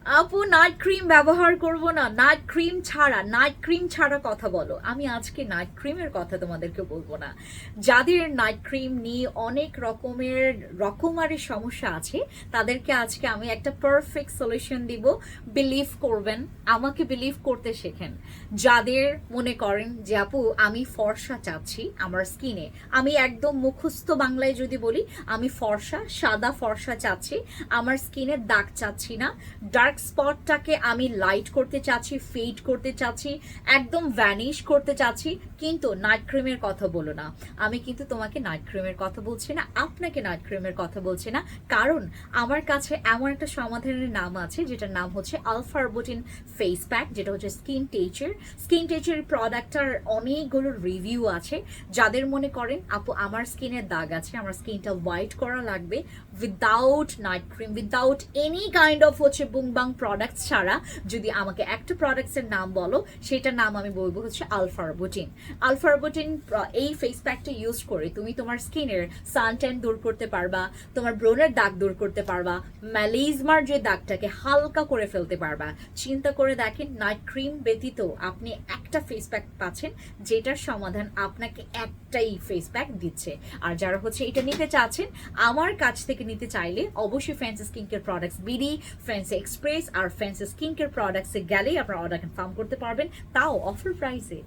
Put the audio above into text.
আপু night cream ব্যবহার করব না, নাইট ক্রিম ছাড়া, নাইট ক্রিম ছাড়া কথা বলো। আমি আজকে নাইট ক্রিমের কথা তোমাদেরকে বলবো না। যাদের নাইট ক্রিম নিয়ে অনেক রকমারি সমস্যা আছে, তাদেরকে আজকে আমি একটা পারফেক্ট সলিউশন দিব। বিলিভ করবেন, আমাকে বিলিভ করতে শেখেন। যাদের মনে করেন যে আপু আমি ফর্সা চাচ্ছি আমার স্কিনে, আমি একদম মুখস্থ বাংলায় যদি বলি, আমি ফর্সা, সাদা ফর্সা চাচ্ছি, আমার স্কিনে দাগ চাচ্ছি না, ডার্ক স্পটটাকে আমি লাইট করতে চাচ্ছি, ফেড করতে চাচ্ছি, একদম ভ্যানিশ করতে চাচ্ছি, কিন্তু নাইট ক্রিমের কথা বলো না। আমি কিন্তু তোমাকে নাইট ক্রিমের কথা বলছি না, আপনাকে নাইট ক্রিমের কথা বলছি না। কারণ আমার কাছে এমন একটা সমাধানের নাম আছে, যেটার নাম হচ্ছে আলফা আরবুটিন ফেস প্যাক, যেটা হচ্ছে স্কিন টেচার। স্কিন টেচার প্রোডাক্টটার অনেকগুলো রিভিউ আছে। যাদের মনে করেন আপু আমার স্কিনের দাগ আছে, আমার স্কিনটা হোয়াইট করা লাগবে, without night cream, without any kind of হচ্ছে বুংবাং প্রোডাক্টস ছাড়া, যদি আমাকে একটা প্রোডাক্টসের নাম বলো, সেটার নাম আমি বলবো হচ্ছে আলফা আরবুটিন। আলফা আরবুটিন এই ফেস প্যাকটা ইউজ করে তুমি তোমার স্কিনের সানট্যান দূর করতে পারবা, তোমার ব্রণের দাগ দূর করতে পারবা, ম্যালিজমার যে দাগটাকে হালকা করে ফেলতে পারবা। চিন্তা করে দেখেন, নাইট ক্রিম ব্যতীত আপনি একটা ফেস প্যাক পাচ্ছেন, যেটার সমাধান আপনাকে একটাই ফেস প্যাক দিচ্ছে। আর যারা হচ্ছে এটা নিতে চাচ্ছেন, আমার কাছ থেকে নিতে চাইলে অবশ্যই fancy skin care products BD, fancy express আর ফ্যান্সি স্কিন কেয়ার প্রোডাক্টসে গেলেই আপনারা অর্ডার কনফার্ম করতে পারবেন, তাও অফার প্রাইসে।